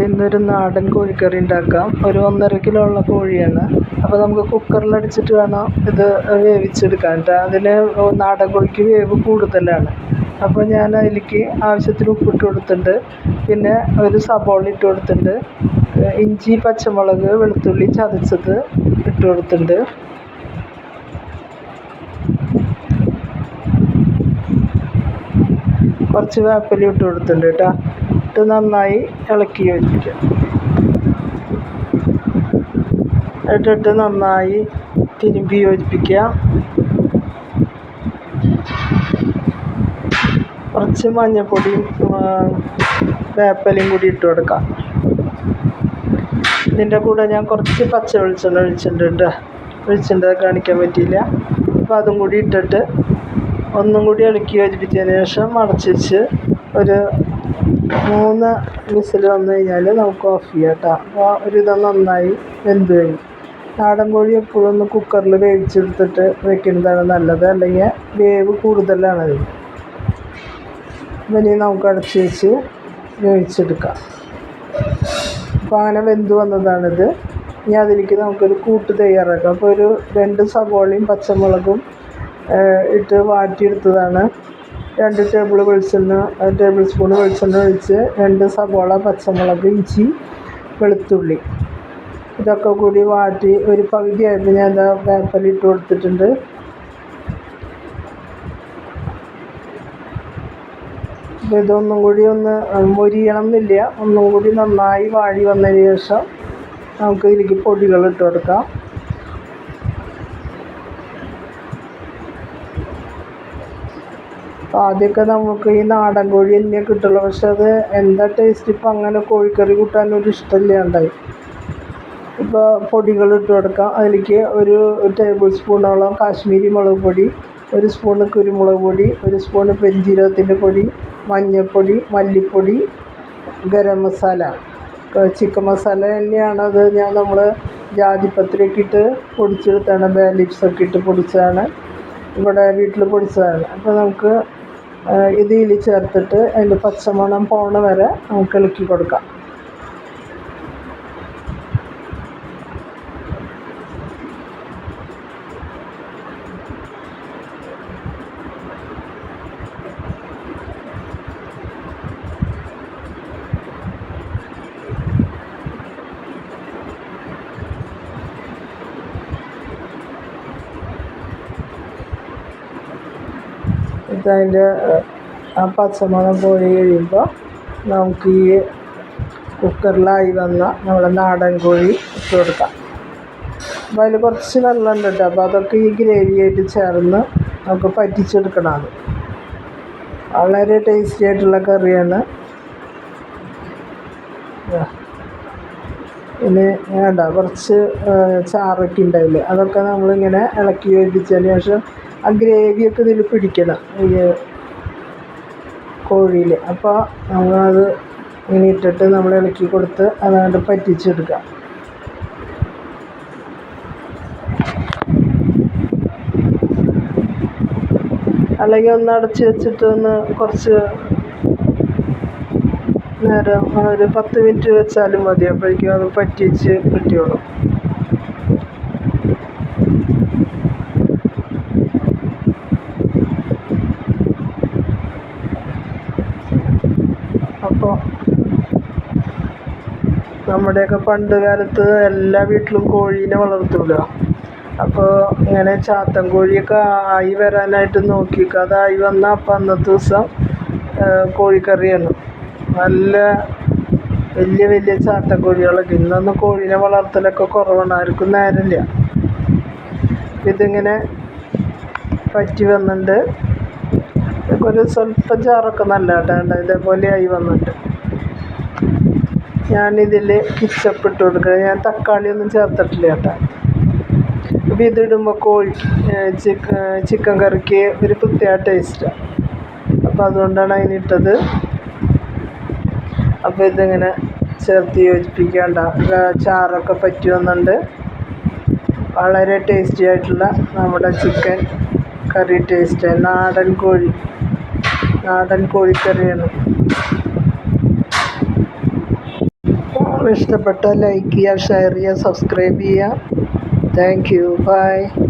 ഇന്നൊരു നാടൻ കോഴിക്കറി ഉണ്ടാക്കാം. ഒരു 1.5 കിലോ ഉള്ള കോഴിയാണ്. അപ്പോൾ നമുക്ക് കുക്കറിലടിച്ചിട്ട് വേണം ഇത് വേവിച്ചെടുക്കാൻ. അതിൽ നാടൻ കോഴിക്ക് വേവ് കൂടുതലാണ്. അപ്പോൾ ഞാൻ അതിലേക്ക് ആവശ്യത്തിന് ഉപ്പിട്ട് കൊടുത്തിട്ടുണ്ട്. പിന്നെ ഒരു സബോള ഇട്ട് കൊടുത്തിട്ടുണ്ട്. ഇഞ്ചി, പച്ചമുളക്, വെളുത്തുള്ളി ചതച്ചത് ഇട്ട് കൊടുത്തിട്ടുണ്ട്. കുറച്ച് വേപ്പില ഇട്ട് കൊടുത്തിട്ടുണ്ട് കേട്ടോ. ഇട്ട് നന്നായി ഇളക്കി യോജിപ്പിക്കാം. ഇട്ടിട്ട് നന്നായി തിരുമ്പി യോജിപ്പിക്കുക. കുറച്ച് മഞ്ഞൾപ്പൊടിയും വേപ്പിലയും കൂടി ഇട്ട് കൊടുക്കാം. ഇതിൻ്റെ കൂടെ ഞാൻ കുറച്ച് പച്ച വെളിച്ചെണ്ണ ഒഴിച്ചിട്ടുണ്ട് കാണിക്കാൻ പറ്റിയില്ല. അപ്പോൾ അതും കൂടി ഇട്ടിട്ട് ഒന്നും കൂടി ഇളക്കി യോജിപ്പിച്ചതിന് ശേഷം അടച്ച് വെച്ച് ഒരു 3 വിസിൽ വന്നു കഴിഞ്ഞാൽ നമുക്ക് ഓഫ് ചെയ്യാം കേട്ടോ. അപ്പോൾ ഒരുവിധം നന്നായി വെന്ത് കഴിഞ്ഞു. നാടൻ കോഴി എപ്പോഴും ഒന്ന് കുക്കറിൽ വേവിച്ചെടുത്തിട്ട് വെക്കുന്നതാണ് നല്ലത്, അല്ലെങ്കിൽ വേവ് കൂടുതലാണത്. ഇനി നമുക്ക് അടച്ച് വെച്ച് വേവിച്ചെടുക്കാം. അപ്പോൾ അങ്ങനെ വെന്ത് വന്നതാണിത്. ഇനി അതിലേക്ക് നമുക്കൊരു കൂട്ട് തയ്യാറാക്കാം. അപ്പോൾ ഒരു 2 സവോളയും പച്ചമുളകും ഇട്ട് വാട്ടിയെടുത്തതാണ്. 2 ടേബിൾ സ്പൂൺ വെളിച്ചെണ്ണ ഒഴിച്ച് 2 സവോള, പച്ചമുളക്, ഇഞ്ചി, വെളുത്തുള്ളി ഇതൊക്കെ കൂടി വാട്ടി ഒരു പകുതിയായിട്ട് ഞാൻ വേപ്പില ഇട്ട് കൊടുത്തിട്ടുണ്ട്. അപ്പോൾ ഇതൊന്നും കൂടി ഒന്ന് മൊരിയണം എന്നില്ല, ഒന്നും കൂടി നന്നായി വാടി വന്നതിന് ശേഷം നമുക്ക് ഇതിലേക്ക് പൊടികൾ ഇട്ട് കൊടുക്കാം. ആദ്യമൊക്കെ നമുക്ക് ഈ നാടൻ കോഴി തന്നെ കിട്ടുള്ളൂ. പക്ഷെ അത് എന്താ ടേസ്റ്റ്, ഇപ്പം അങ്ങനെ കോഴിക്കറി കൂട്ടാനൊരു ഇഷ്ടമില്ലാണ്ടായി. ഇപ്പോൾ പൊടികൾ ഇട്ട് കൊടുക്കാം. അതിലേക്ക് ഒരു ടേബിൾ സ്പൂണോളം കാശ്മീരി മുളക് പൊടി, 1 സ്പൂണ് കുരുമുളക് പൊടി, 1 സ്പൂണ് പെരുംജീരകത്തിൻ്റെ പൊടി, മഞ്ഞൾപ്പൊടി, മല്ലിപ്പൊടി, ഗരം മസാല, ചിക്കൻ മസാല തന്നെയാണത്. നമ്മൾ ജാതിപത്രിയൊക്കെ ഇട്ട് പൊടിച്ചെടുത്താണ്, ബേ ലീവ്സൊക്കെ ഇട്ട് പൊടിച്ചതാണ്, ഇവിടെ വീട്ടിൽ പൊടിച്ചതാണ്. അപ്പോൾ നമുക്ക് ഇതിൽ ചേർത്തിട്ട് അതിൻ്റെ പച്ചമണം പോണ വരെ നമുക്ക് ഇളക്കി കൊടുക്കാം. അതിൻ്റെ ആ പച്ചമണം പോയി കഴിയുമ്പോൾ നമുക്ക് ഈ കുക്കറിലായി വന്ന നമ്മുടെ നാടൻ കോഴി ഇട്ട് കൊടുക്കാം. അപ്പോൾ അതിൽ കുറച്ച് വെള്ളം ഉണ്ട് കേട്ടോ. അപ്പോൾ അതൊക്കെ ഈ ഗ്രേവിയായിട്ട് ചേർന്ന് നമുക്ക് പറ്റിച്ചെടുക്കണം. വളരെ ടേസ്റ്റി ആയിട്ടുള്ള കറിയാണ്. പിന്നെ വേണ്ട കുറച്ച് ചാറൊക്കെ ഉണ്ടായില്ലേ, അതൊക്കെ നമ്മളിങ്ങനെ ഇളക്കി യോജിപ്പിച്ചതിന് ശേഷം ആ ഗ്രേവിയൊക്കെ ഇതിൽ പിടിക്കണം ഈ കോഴിയിൽ. അപ്പോൾ നമ്മളത് ഇങ്ങനെ ഇട്ടിട്ട് നമ്മൾ ഇളക്കി കൊടുത്ത് അതുകൊണ്ട് പറ്റിച്ചെടുക്കാം. അല്ലെങ്കിൽ ഒന്ന് അടച്ച് വെച്ചിട്ട് ഒന്ന് കുറച്ച് നേരം ഒരു 10 മിനിറ്റ് വെച്ചാലും മതി. അപ്പോഴേക്കും അത് പറ്റിച്ച് കിട്ടിയോളും. അപ്പോൾ നമ്മുടെയൊക്കെ പണ്ട് കാലത്ത് എല്ലാ വീട്ടിലും കോഴീനെ വളർത്തുമല്ലോ. അപ്പോൾ ഇങ്ങനെ ചാത്തൻ കോഴിയൊക്കെ ആയി വരാനായിട്ട് നോക്കിക്കുക. അതായി വന്നാൽ അപ്പം അന്നത്തെ ദിവസം കോഴിക്കറിയാണ്. നല്ല വലിയ ചാത്തൻ കോഴികളൊക്കെ. ഇന്നൊന്നും കോഴീനെ വളർത്തലൊക്കെ കുറവാണ്, ആർക്കും നേരമില്ല. ഇതിങ്ങനെ പറ്റി വന്നിട്ടുണ്ട്. ഒരു സ്വല്പം ചാറൊക്കെ നല്ല കേട്ടോ, ഇതേപോലെ ആയി വന്നിട്ട് ഞാനിതിൽ കിച്ചപ്പ് ഇട്ട് കൊടുക്കുക. ഞാൻ തക്കാളിയൊന്നും ചേർത്തിട്ടില്ല കേട്ടോ. അപ്പോൾ ഇതിടുമ്പോൾ ചിക്കൻ കറിക്ക് ഒരു പ്രത്യേക ടേസ്റ്റാണ്. അപ്പോൾ അതുകൊണ്ടാണ് അതിനിട്ടത്. അപ്പോൾ ഇതിങ്ങനെ ചേർത്ത് യോജിപ്പിക്കേണ്ട ചാറൊക്കെ പറ്റി വന്നിട്ടുണ്ട്. വളരെ ടേസ്റ്റി ആയിട്ടുള്ള നമ്മുടെ ചിക്കൻ കറി ടേസ്റ്റ് നാടൻ കോഴിക്കറിയാണ്. അപ്പോൾ ഇഷ്ടപ്പെട്ട ലൈക്ക് ചെയ്യുക, ഷെയർ ചെയ്യുക, സബ്സ്ക്രൈബ് ചെയ്യുക. Thank you. ബൈ.